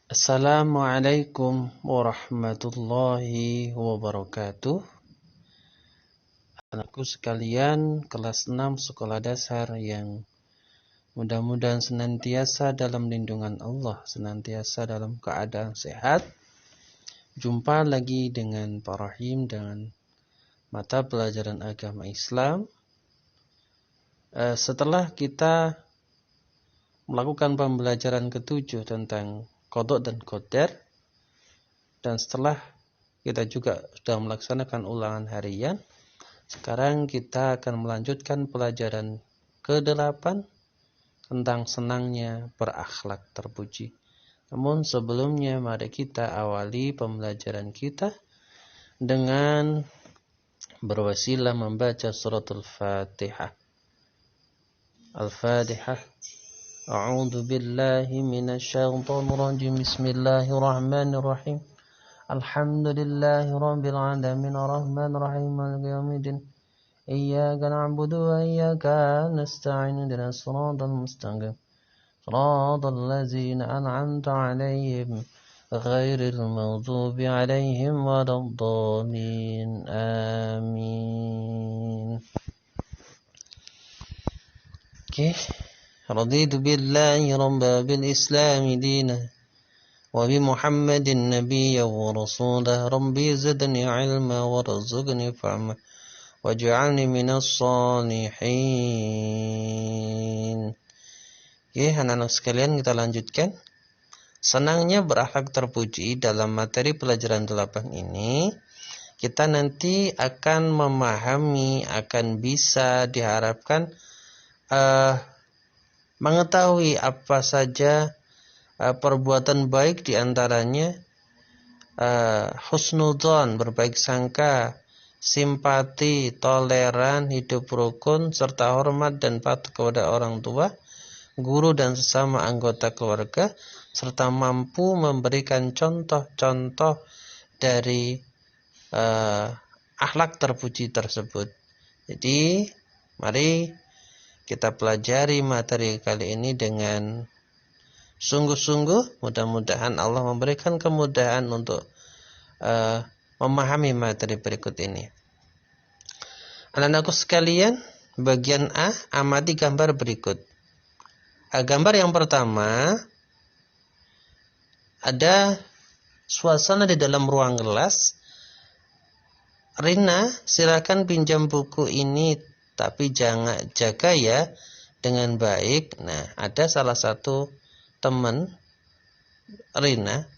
Assalamualaikum warahmatullahi wabarakatuh. Anakku sekalian, kelas 6 sekolah dasar yang mudah-mudahan senantiasa dalam lindungan Allah, senantiasa dalam keadaan sehat. Jumpa lagi dengan Pak Rahim dengan mata pelajaran agama Islam. Setelah kita melakukan pembelajaran ke-7 tentang qada dan qadar, dan setelah kita juga sudah melaksanakan ulangan harian, sekarang kita akan melanjutkan pelajaran ke-8 tentang senangnya berakhlak terpuji. Namun sebelumnya mari kita awali pembelajaran kita dengan berwasilah membaca suratul Fatihah. Al-Fatihah. A'udzu billahi minasyaitonir rajim. Bismillahirrahmanirrahim. Alhamdulillahi rabbil alamin arrahmanir rahim maliki yaumiddin. Iyyaka na'budu wa iyyaka nasta'in ihdinas siratal mustaqim. Siratal ladzina an'amta 'alaihim ghairil maghdubi 'alaihim waladdallin. Amin. Oke. Raditu billahi rabban bil islami dinan wa bi Muhammadin nabiyyan wa rasulah. Rabbi zidni ilma warzuqni fahma waj'alni minas shalihin. Oke, anak-anak sekalian, kita lanjutkan. Senangnya berakhlak terpuji dalam materi pelajaran 8 ini, kita nanti akan memahami, akan bisa diharapkan mengetahui apa saja perbuatan baik, diantaranya husnudzon, berbaik sangka, simpati, toleran, hidup rukun, serta hormat dan patuh kepada orang tua, guru dan sesama anggota keluarga, serta mampu memberikan contoh-contoh dari akhlak terpuji tersebut. Jadi, mari kita pelajari materi kali ini dengan sungguh-sungguh. Mudah-mudahan Allah memberikan kemudahan untuk memahami materi berikut ini. Anak-anakku sekalian, bagian A, amati gambar berikut. Gambar yang pertama, ada suasana di dalam ruang kelas. Rina, silakan pinjam buku ini, tapi jangan jaga ya dengan baik. Nah, ada salah satu teman Rina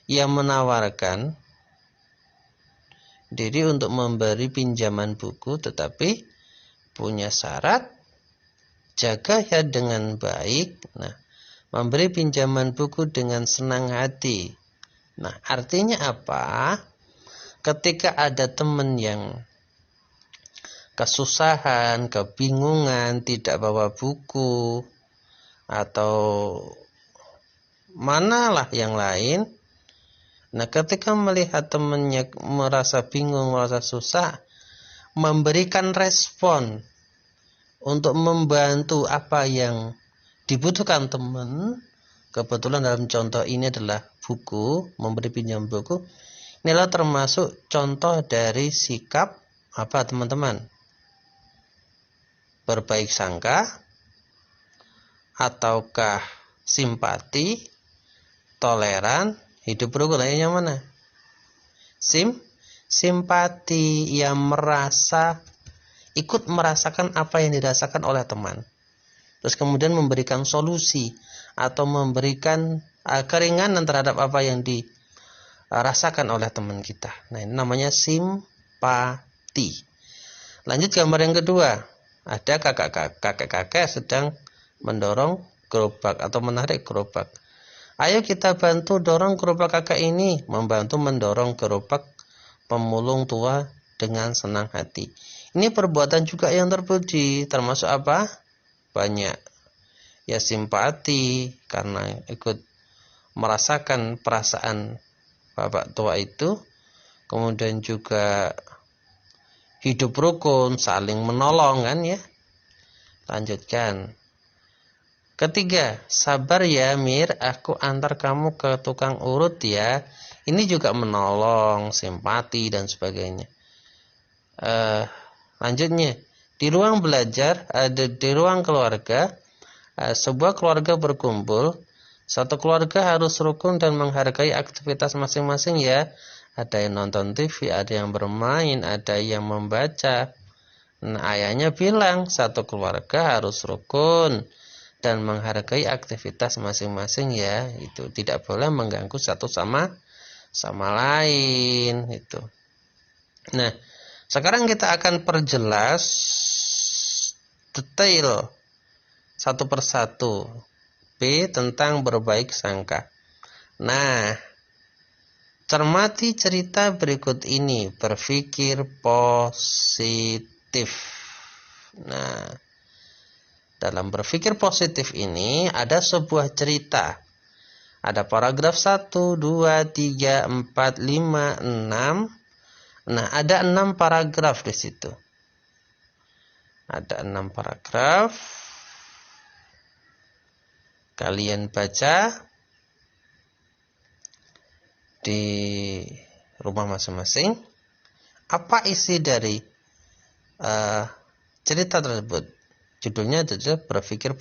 yang menawarkan diri untuk memberi pinjaman buku, tetapi punya syarat, jaga ya dengan baik. Nah, memberi pinjaman buku dengan senang hati. Nah, artinya apa? Ketika ada teman yang kesusahan, kebingungan, tidak bawa buku, atau manalah yang lain. Nah, ketika melihat temannya merasa bingung, merasa susah, memberikan respon untuk membantu apa yang dibutuhkan teman. Kebetulan dalam contoh ini adalah buku, memberi pinjam buku. Inilah termasuk contoh dari sikap apa, teman-teman? Berbaik sangka, ataukah simpati, toleran, hidup rukun. Yang mana? Simpati, yang merasa, ikut merasakan apa yang dirasakan oleh teman. Terus kemudian memberikan solusi atau memberikan keringanan terhadap apa yang dirasakan oleh teman kita. Nah, ini namanya simpati. Lanjut gambar yang kedua. Ada kakek-kakek sedang mendorong gerobak atau menarik gerobak. Ayo kita bantu dorong gerobak kakek ini. Membantu mendorong gerobak pemulung tua dengan senang hati. Ini perbuatan juga yang terpuji. Termasuk apa? Banyak. Ya, simpati karena ikut merasakan perasaan bapak tua itu. Kemudian juga hidup rukun, saling menolong kan ya. Lanjutkan. Ketiga, sabar ya Mir, aku antar kamu ke tukang urut ya. Ini juga menolong, simpati dan sebagainya. Lanjutnya, di ruang belajar, di ruang keluarga, sebuah keluarga berkumpul. Satu keluarga harus rukun dan menghargai aktivitas masing-masing ya. Ada yang nonton TV, ada yang bermain, ada yang membaca. Nah, ayahnya bilang satu keluarga harus rukun dan menghargai aktivitas masing-masing ya. Itu tidak boleh mengganggu satu sama lain itu. Nah, sekarang kita akan perjelas detail satu persatu. B. Tentang berbaik sangka. Nah, cermati cerita berikut ini. Berpikir positif. Nah, dalam berpikir positif ini ada sebuah cerita. Ada paragraf 1, 2, 3, 4, 5, 6. Nah, ada 6 paragraf di situ. Ada 6 paragraf. Kalian baca di rumah masing-masing. Apa isi dari cerita tersebut? Judulnya adalah berpikir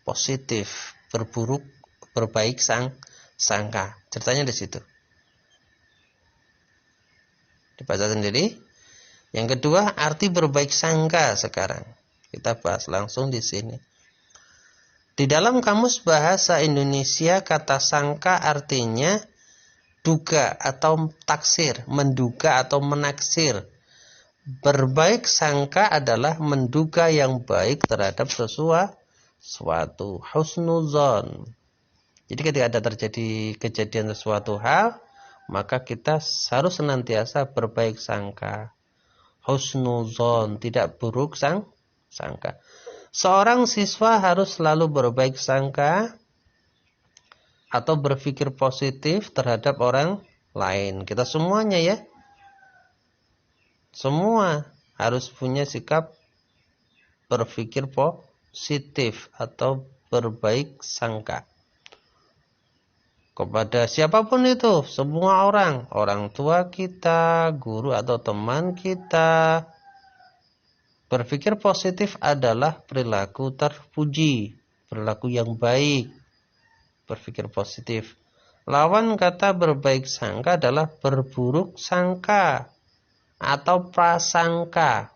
positif, berbaik sangka. Ceritanya di situ. Dibaca sendiri. Yang kedua, arti berbaik sangka sekarang. Kita bahas langsung di sini. Di dalam Kamus Bahasa Indonesia, kata sangka artinya duga atau taksir, menduga atau menaksir. Berbaik sangka adalah menduga yang baik terhadap sesuatu. Husnuzon. Jadi ketika ada terjadi kejadian sesuatu hal, maka kita harus senantiasa berbaik sangka. Husnuzon, tidak buruk sangka. Seorang siswa harus selalu berbaik sangka atau berpikir positif terhadap orang lain. Kita semuanya ya. Semua harus punya sikap berpikir positif atau berbaik sangka. Kepada siapapun itu, semua orang tua kita, guru atau teman kita. Berpikir positif adalah perilaku terpuji, perilaku yang baik. Berpikir positif. Lawan kata berbaik sangka adalah berburuk sangka atau prasangka.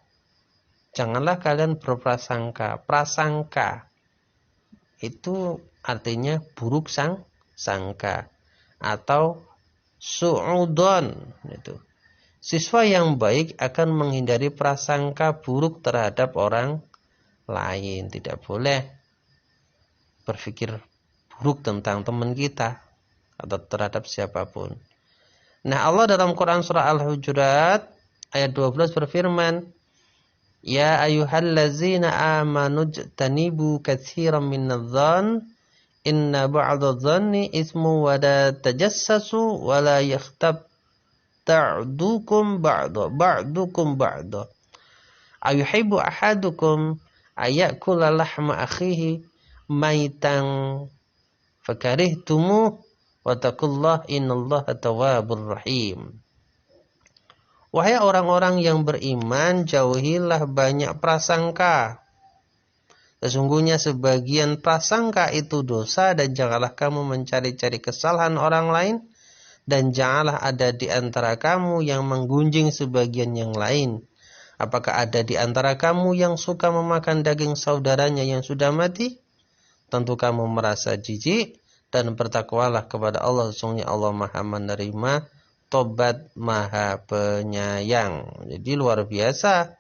Janganlah kalian berprasangka. Prasangka itu artinya buruk sangka atau su'udon itu. Siswa yang baik akan menghindari prasangka buruk terhadap orang lain. Tidak boleh berpikir buruk tentang teman kita atau terhadap siapapun. Nah, Allah dalam Quran surah Al-Hujurat ayat 12 berfirman, Ya ayyuhallazina amanu jtanibu katsiran minadh-dhann inna ba'dadh-dhanni ismu wa la tajassasu wa la yakhtab ta'dukum ba'da ayuhibbu ahadukum ayakula lahma akhihi maitan fakarihtumu wattaqullah innallaha tawwabur rahim. Wahai orang-orang yang beriman, jauhilah banyak prasangka. Sesungguhnya sebagian prasangka itu dosa, dan janganlah kamu mencari-cari kesalahan orang lain, dan janganlah ada di antara kamu yang menggunjing sebagian yang lain. Apakah ada di antara kamu yang suka memakan daging saudaranya yang sudah mati? Tentu kamu merasa jijik, dan bertakwalah kepada Allah. Sesungguhnya Allah Maha menerima tobat, Maha penyayang. Jadi luar biasa.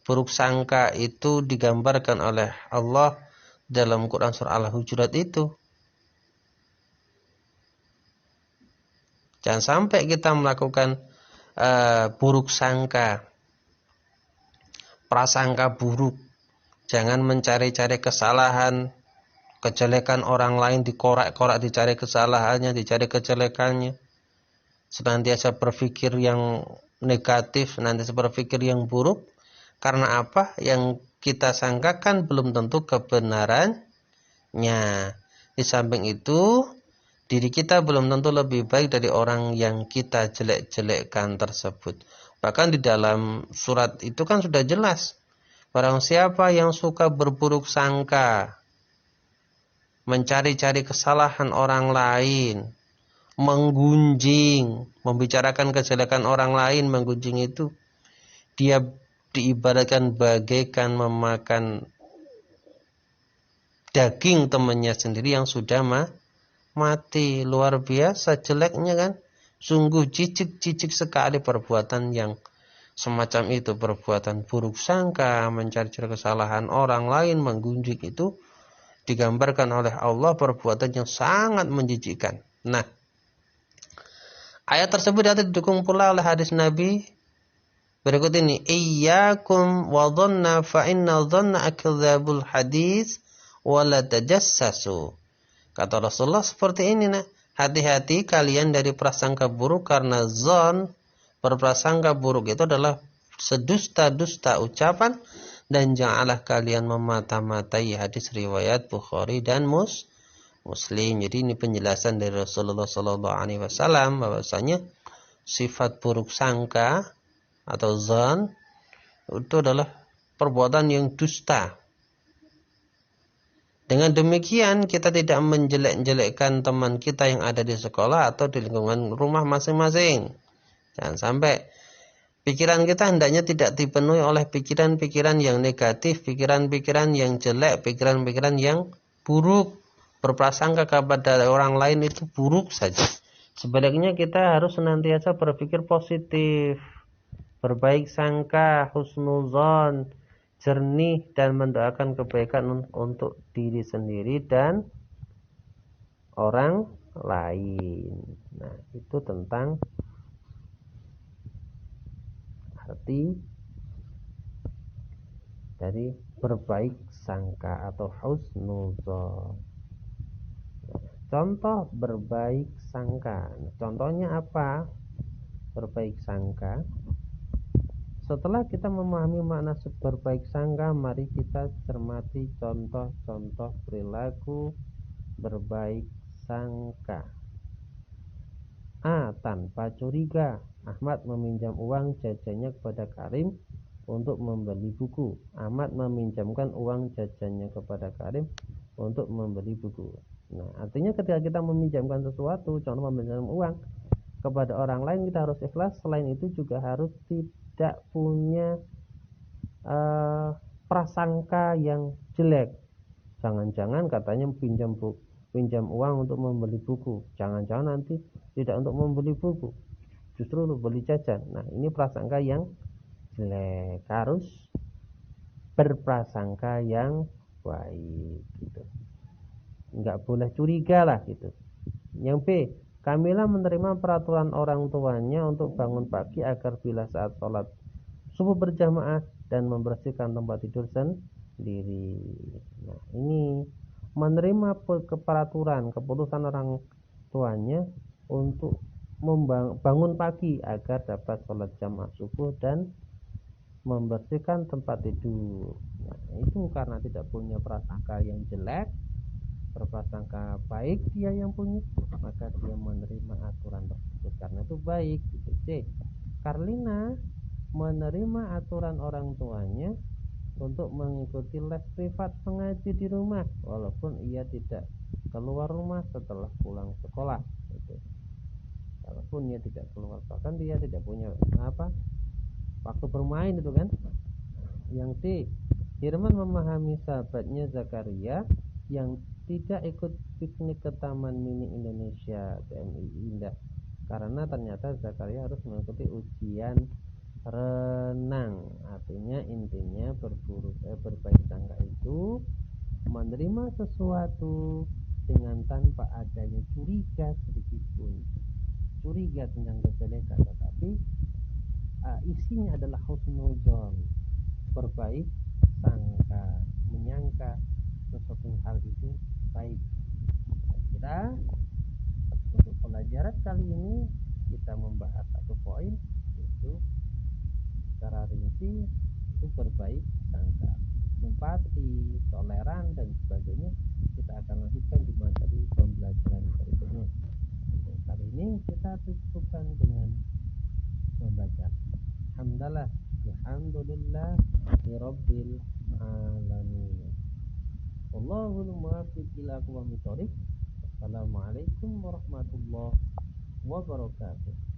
Buruk sangka itu digambarkan oleh Allah dalam Quran surah Al-Hujurat itu. Jangan sampai kita melakukan buruk sangka, prasangka buruk. Jangan mencari-cari kesalahan, kejelekan orang lain, dikorak-korak, dicari kesalahannya, dicari kejelekannya. Senantiasa berpikir yang negatif, senantiasa berpikir yang buruk. Karena apa? Yang kita sangkakan belum tentu kebenarannya. Di samping itu, diri kita belum tentu lebih baik dari orang yang kita jelek-jelekkan tersebut. Bahkan di dalam surat itu kan sudah jelas, barang siapa yang suka berburuk sangka, mencari-cari kesalahan orang lain, menggunjing, membicarakan kejelekan orang lain, menggunjing itu, dia diibaratkan bagaikan memakan daging temannya sendiri yang sudah mati. Luar biasa jeleknya kan. Sungguh cicik sekali perbuatan yang semacam itu. Perbuatan buruk sangka, mencari-cari kesalahan orang lain, menggunjing itu digambarkan oleh Allah perbuatan yang sangat menjijikkan. Nah, ayat tersebut didukung pula oleh hadis Nabi berikut ini. Iyyakum wa dhanna fa inna dhanna akdzabul hadis wa la tajassasu. Kata Rasulullah seperti ini, nah, hati-hati kalian dari prasangka buruk, karena zon, berprasangka buruk itu adalah sedusta-dusta ucapan, dan janganlah kalian memata-matai hadis riwayat Bukhari dan Muslim. Jadi ini penjelasan dari Rasulullah SAW bahwasanya sifat buruk sangka atau zon itu adalah perbuatan yang dusta. Dengan demikian kita tidak menjelek-jelekkan teman kita yang ada di sekolah atau di lingkungan rumah masing-masing. Jangan sampai pikiran kita hendaknya tidak dipenuhi oleh pikiran-pikiran yang negatif, pikiran-pikiran yang jelek, pikiran-pikiran yang buruk. Berprasangka kepada orang lain itu buruk saja. Sebaliknya kita harus senantiasa berpikir positif, berbaik sangka, husnuzon, jernih, dan mendoakan kebaikan untuk diri sendiri dan orang lain. Nah, itu tentang arti dari berbaik sangka atau husnuzon. Contoh berbaik sangka. Contohnya apa? Berbaik sangka. Setelah kita memahami makna berbaik sangka, mari kita cermati contoh-contoh perilaku berbaik sangka. A. Tanpa curiga. Ahmad meminjam uang jajannya kepada Karim untuk membeli buku. Ahmad meminjamkan uang jajannya kepada Karim untuk membeli buku. Nah, artinya ketika kita meminjamkan sesuatu, contoh meminjam uang kepada orang lain, kita harus ikhlas. Selain itu juga harus tidak punya prasangka yang jelek. Jangan-jangan katanya pinjam uang untuk membeli buku, jangan-jangan nanti tidak untuk membeli buku, justru untuk beli jajan. Nah, ini prasangka yang jelek. Harus berprasangka yang baik gitu. Enggak boleh curiga lah gitu. Yang B, Kamila menerima peraturan orang tuanya untuk bangun pagi agar bila saat sholat subuh berjamaah dan membersihkan tempat tidur sendiri. Nah, ini menerima peraturan, keputusan orang tuanya untuk bangun pagi agar dapat sholat jamaah subuh dan membersihkan tempat tidur. Nah, itu karena tidak punya prasangka yang jelek, berprasangka baik dia yang punya, maka dia menerima aturan tersebut karena itu baik gitu. C. Karlina menerima aturan orang tuanya untuk mengikuti les privat mengaji di rumah walaupun ia tidak keluar rumah setelah pulang sekolah gitu. Walaupun ia tidak keluar, bahkan dia tidak punya waktu bermain itu kan. Yang D. Firman memahami sahabatnya Zakaria yang tidak ikut piknik ke Taman Mini Indonesia TMI Indah karena ternyata Zakaria harus mengikuti ujian renang. Artinya intinya berbaik sangka itu menerima sesuatu dengan tanpa adanya curiga sedikit pun, curiga tentang kejelekan, tetapi isinya adalah husnuzon, berbaik sangka, menyangka sesuatu hal itu baik. Kita untuk pelajaran kali ini kita membahas satu poin, yaitu secara rinci itu berbaik sangka, simpati, toleran dan sebagainya kita akan lanjutkan di materi pembelajaran berikutnya. Untuk kali ini kita cukupkan dengan membaca hamdalah alhamdulillah rabbil alamin. Wallahul muwaffiq ila aqwamit thoriq. Assalamualaikum warahmatullahi wabarakatuh.